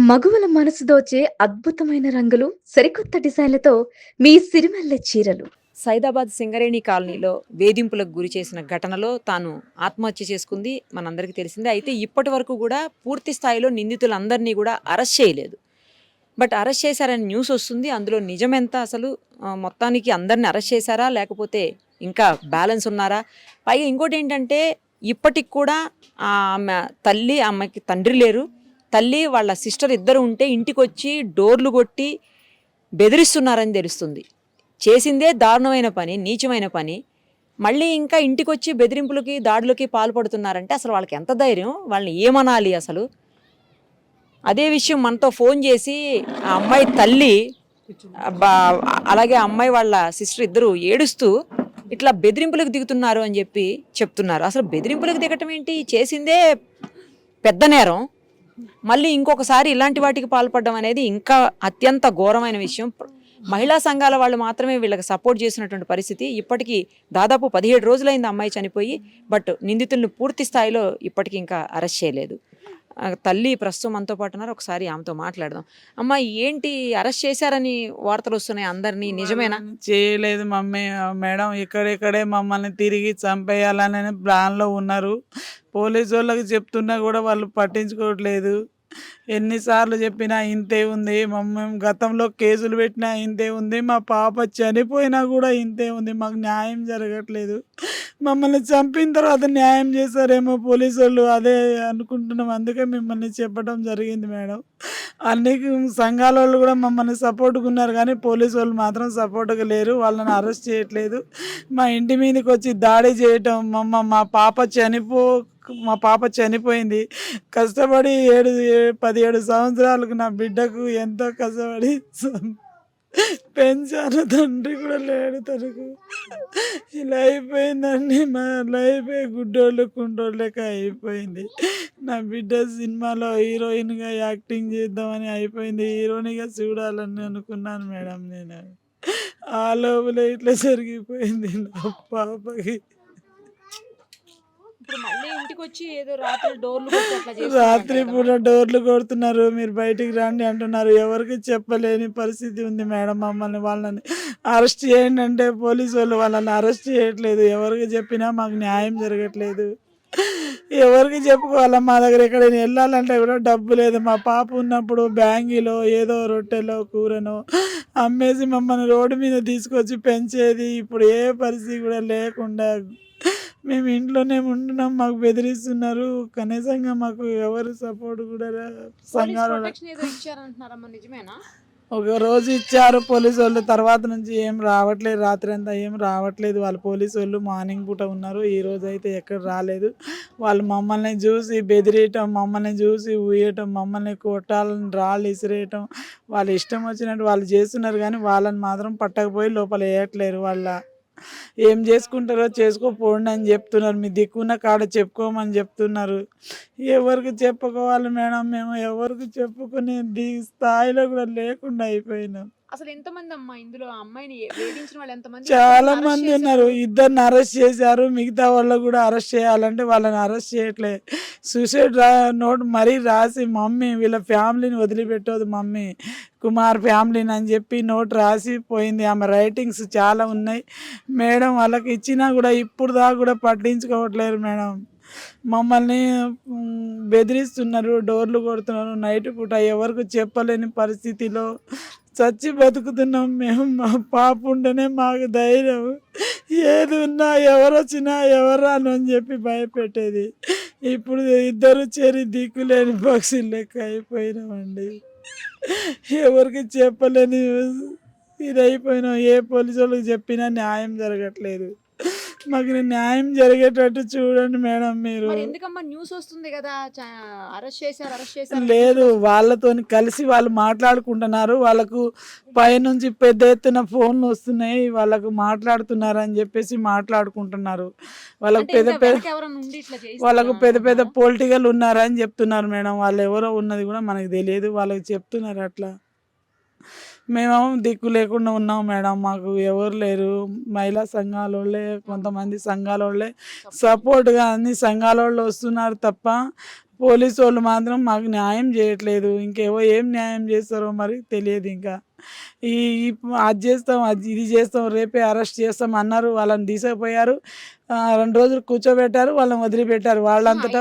మగువల మనసు దోచే అద్భుతమైన రంగులు, సరికొత్త డిజైన్లతో మీ సిరిమల్లె చీరలు. సైదాబాద్ సింగరేణి కాలనీలో వేధింపులకు గురి చేసిన ఘటనలో తాను ఆత్మహత్య చేసుకుంది మనందరికీ తెలిసిందే. అయితే ఇప్పటి వరకు కూడా పూర్తి స్థాయిలో నిందితులందరినీ కూడా అరెస్ట్ చేయలేదు. బట్ అరెస్ట్ చేశారని న్యూస్ వస్తుంది. అందులో నిజమెంత అసలు? మొత్తానికి అందరిని అరెస్ట్ చేశారా, లేకపోతే ఇంకా బ్యాలెన్స్ ఉన్నారా? పైగా ఇంకోటి ఏంటంటే, ఇప్పటికి కూడా ఆమె తల్లి, ఆమెకి తండ్రి లేరు. తల్లి వాళ్ళ సిస్టర్ ఇద్దరు ఉంటే ఇంటికి వచ్చి డోర్లు కొట్టి బెదిరిస్తున్నారని తెలుస్తుంది. చేసిందే దారుణమైన పని, నీచమైన పని. మళ్ళీ ఇంకా ఇంటికొచ్చి బెదిరింపులకి, దాడులకి పాల్పడుతున్నారంటే అసలు వాళ్ళకి ఎంత ధైర్యం? వాళ్ళని ఏమనాలి అసలు? అదే విషయం మనతో ఫోన్ చేసి ఆ అమ్మాయి తల్లి, అలాగే అమ్మాయి వాళ్ళ సిస్టర్ ఇద్దరు ఏడుస్తూ ఇట్లా బెదిరింపులకు దిగుతున్నారు అని చెప్పి చెప్తున్నారు. అసలు బెదిరింపులకు దిగటం ఏంటి? చేసిందే పెద్ద నేరం. మళ్ళీ ఇంకొకసారి ఇలాంటి వాటికి పాల్పడడం అనేది ఇంకా అత్యంత ఘోరమైన విషయం. మహిళా సంఘాల వాళ్ళు మాత్రమే వీళ్ళకి సపోర్ట్ చేసినటువంటి పరిస్థితి. ఇప్పటికీ దాదాపు 17 రోజులైంది అమ్మాయి చనిపోయి. బట్ నిందితులను పూర్తి స్థాయిలో ఇప్పటికీ ఇంకా అరెస్ట్ చేయలేదు. తల్లి ప్రస్తుతం మనతో పాటు ఉన్నారు. ఒకసారి ఆమెతో మాట్లాడదాం. అమ్మ, ఏంటి అరెస్ట్ చేశారని వార్తలు వస్తున్నాయి అందరినీ, నిజమేనా? చేయలేదు మమ్మీ. మేడం ఇక్కడెక్కడే మమ్మల్ని తిరిగి చంపేయాలని ప్లాన్లో ఉన్నారు. పోలీసు వాళ్ళకి చెప్తున్నా కూడా వాళ్ళు పట్టించుకోవట్లేదు. ఎన్నిసార్లు చెప్పినా ఇంతే ఉంది. మేము గతంలో కేసులు పెట్టినా ఇంతే ఉంది. మా పాప చనిపోయినా కూడా ఇంతే ఉంది. మాకు న్యాయం జరగట్లేదు. మమ్మల్ని చంపిన తర్వాత న్యాయం చేశారేమో పోలీసు వాళ్ళు, అదే అనుకుంటున్నాం. అందుకే మిమ్మల్ని చెప్పడం జరిగింది మేడం. అన్ని సంఘాల వాళ్ళు కూడా మమ్మల్ని సపోర్ట్గా ఉన్నారు, కానీ పోలీసు వాళ్ళు మాత్రం సపోర్ట్గా లేరు. వాళ్ళని అరెస్ట్ చేయట్లేదు. మా ఇంటి మీదకి వచ్చి దాడి చేయటం, మా పాప చనిపోయింది. కష్టపడి 17 సంవత్సరాలకు నా బిడ్డకు ఎంతో కష్టపడి పెంచాను. తండ్రి కూడా లేడు తనకు. ఇలా అయిపోయిందండి. మా లైఫ్ గుడ్డోళ్ళు కుంటోళ్ళు లెక్క అయిపోయింది. నా బిడ్డ సినిమాలో హీరోయిన్గా యాక్టింగ్ చేద్దామని అయిపోయింది. హీరోయిన్గా చూడాలని అనుకున్నాను మేడం. నేను ఆ లోపల ఇట్లా జరిగిపోయింది నా పాపకి. రాత్రి పూట డోర్లు కొడుతున్నారు, మీరు బయటికి రండి అంటున్నారు. ఎవరికి చెప్పలేని పరిస్థితి ఉంది మేడం. వాళ్ళని అరెస్ట్ చేయండి అంటే పోలీసు వాళ్ళు వాళ్ళని అరెస్ట్ చేయట్లేదు. ఎవరికి చెప్పినా మాకు న్యాయం జరగట్లేదు. ఎవరికి చెప్పుకోవాలా? మా దగ్గర ఎక్కడైనా వెళ్ళాలంటే కూడా డబ్బు లేదు. మా పాప ఉన్నప్పుడు బ్యాంగిలో ఏదో రొట్టెలో కూరనో అమ్మేసి మమ్మల్ని రోడ్డు మీద తీసుకొచ్చి పెంచేది. ఇప్పుడు ఏ పరిస్థితి కూడా లేకుండా మేము ఇంట్లోనే ఉంటున్నాం. మాకు బెదిరిస్తున్నారు. కనీసంగా మాకు ఎవరు సపోర్ట్ కూడా సంఘాలు ఒక రోజు ఇచ్చారు పోలీసు వాళ్ళు. తర్వాత నుంచి ఏం రావట్లేదు. రాత్రి అంతా ఏం రావట్లేదు. వాళ్ళు పోలీసు వాళ్ళు మార్నింగ్ పూట ఉన్నారు. ఈ రోజు అయితే ఎక్కడ రాలేదు. వాళ్ళు మమ్మల్ని చూసి బెదిరియటం, మమ్మల్ని చూసి ఊయటం, మమ్మల్ని కొట్టాలని రాళ్ళు ఇసిరేయటం, వాళ్ళు ఇష్టం వచ్చినట్టు వాళ్ళు చేస్తున్నారు. కానీ వాళ్ళని మాత్రం పట్టకపోయి లోపల వేయట్లేరు. ఏం చేసుకుంటారో చేసుకోపోండి అని చెప్తున్నారు. మీ దిక్కున్న కాడ చెప్పుకోమని చెప్తున్నారు. ఎవరికి చెప్పుకోవాలి మేడం? మేము ఎవరికి చెప్పుకునే స్థాయిలో కూడా లేకుండా అయిపోయినాం. అసలు ఎంతమంది అమ్మా ఇందులో? అమ్మాయిని వేధించిన వాళ్ళు ఎంతమంది? చాలా మంది ఉన్నారు. ఇద్దరిని అరెస్ట్ చేశారు. మిగతా వాళ్ళు కూడా అరెస్ట్ చేయాలంటే వాళ్ళని అరెస్ట్ చేయట్లే. సూసైడ్ నోట్ మరీ రాసి, మమ్మీ వీళ్ళ ఫ్యామిలీని వదిలిపెట్టదు మమ్మీ, కుమార్ ఫ్యామిలీని అని చెప్పి నోట్ రాసి పోయింది. ఆమె రైటింగ్స్ చాలా ఉన్నాయి మేడం. వాళ్ళకి ఇచ్చినా కూడా ఇప్పుడు దాకా కూడా పట్టించుకోవట్లేరు మేడం. మమ్మల్ని బెదిరిస్తున్నారు, డోర్లు కొడుతున్నారు. నైట్ పూట ఎవరికి చెప్పలేని పరిస్థితిలో చచ్చి బతుకుతున్నాం మేము. మా పాప ఉంటేనే మాకు ధైర్యం. ఏది ఉన్నా ఎవరు వచ్చినా ఎవరు రాను అని చెప్పి భయపెట్టేది. ఇప్పుడు ఇద్దరు చేరి దిక్కులేని పక్షులు లెక్క అయిపోయినామండి. ఎవరికి చెప్పలేని ఇది అయిపోయినాం. ఏ పోలీసు వాళ్ళకి చెప్పినా న్యాయం జరగట్లేదు. మాకు న్యాయం జరిగేటట్టు చూడండి మేడం మీరు. ఎందుకమ్మా న్యూస్ వస్తుంది కదా, అరెస్ట్ చేశారు? లేదు, వాళ్ళతో కలిసి వాళ్ళు మాట్లాడుకుంటున్నారు. వాళ్ళకు పైనుంచి పెద్ద ఎత్తున ఫోన్లు వస్తున్నాయి. వాళ్ళకు మాట్లాడుతున్నారు అని చెప్పేసి మాట్లాడుకుంటున్నారు. వాళ్ళకు పెద్ద పెద్ద పొలిటికల్ ఉన్నారని చెప్తున్నారు మేడం. వాళ్ళు ఎవరో ఉన్నది కూడా మనకు తెలియదు. వాళ్ళకి చెప్తున్నారు అట్లా. మేమేమో దిక్కు లేకుండా ఉన్నాం మేడం. మాకు ఎవరు లేరు. మహిళా సంఘాల వాళ్ళే, కొంతమంది సంఘాల వాళ్ళే సపోర్ట్గా అన్ని సంఘాల వాళ్ళు వస్తున్నారు తప్ప పోలీసు వాళ్ళు మాత్రం మాకు న్యాయం చేయట్లేదు. ఇంకేవో ఏం న్యాయం చేస్తారో మరి తెలియదు. ఇంకా ఈ ఈ అది చేస్తాం, ఇది చేస్తాం, రేపే అరెస్ట్ చేస్తాం అన్నారు. వాళ్ళని తీసుకుపోయారు. 2 రోజులు కూర్చోబెట్టారు, వాళ్ళని వదిలిపెట్టారు. వాళ్ళంతటా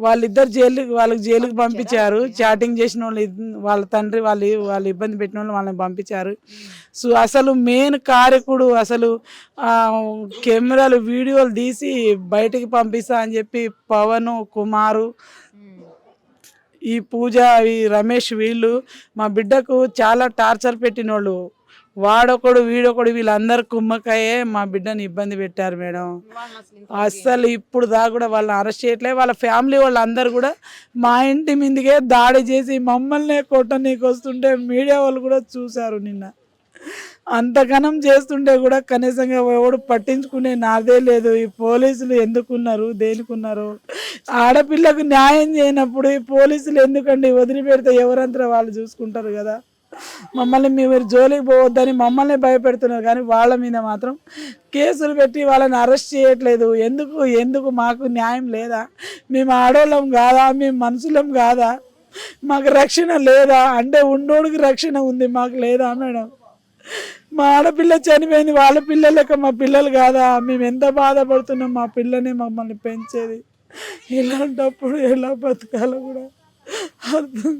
వాళ్ళకి జైలుకి పంపించారు. చాటింగ్ చేసిన వాళ్ళు వాళ్ళ తండ్రి వాళ్ళు ఇబ్బంది పెట్టిన వాళ్ళు వాళ్ళని పంపించారు. సో అసలు మెయిన్ కారకుడు అసలు కెమెరాలు వీడియోలు తీసి బయటికి పంపిస్తా అని చెప్పి పవన్ కుమారు, ఈ పూజ, ఈ రమేష్, వీళ్ళు మా బిడ్డకు చాలా టార్చర్ పెట్టినోళ్ళు. వాడొకడు వీడొకడు వీళ్ళందరూ కుమ్మకాయే మా బిడ్డని ఇబ్బంది పెట్టారు మేడం. అస్సలు ఇప్పుడు దాకా కూడా వాళ్ళని అరెస్ట్ చేయట్లేదు. వాళ్ళ ఫ్యామిలీ వాళ్ళందరూ కూడా మా ఇంటి మీదకే దాడి చేసి మమ్మల్ని కొట్టనీకి వస్తుంటే మీడియా వాళ్ళు కూడా చూశారు నిన్న. అంతగానం చేస్తుంటే కూడా కనీసంగా ఎవడు పట్టించుకునే నాదే లేదు. ఈ పోలీసులు ఎందుకున్నారు, దేనికున్నారు? ఆడపిల్లకు న్యాయం చేయనప్పుడు ఈ పోలీసులు ఎందుకండి? వదిలిపెడితే ఎవరంతా వాళ్ళు చూసుకుంటారు కదా. మమ్మల్ని మీరు జోలికి పోవద్దని మమ్మల్ని భయపెడుతున్నారు, కానీ వాళ్ళ మీద మాత్రం కేసులు పెట్టి వాళ్ళని అరెస్ట్ చేయట్లేదు. ఎందుకు మాకు న్యాయం లేదా? మేము ఆడోళ్ళం కాదా? మేము మనుషులం కాదా? మాకు రక్షణ లేదా? అంటే ఉండోడికి రక్షణ ఉంది, మాకు లేదా మేడం? మా ఆడపిల్ల చనిపోయింది, వాళ్ళ పిల్లలు లెక్క మా పిల్లలు కాదా? మేము ఎంత బాధపడుతున్నాం, మా పిల్లని మమ్మల్ని పెంచేది. ఇలాంటప్పుడు ఎలా బతకాలో కూడా అర్థం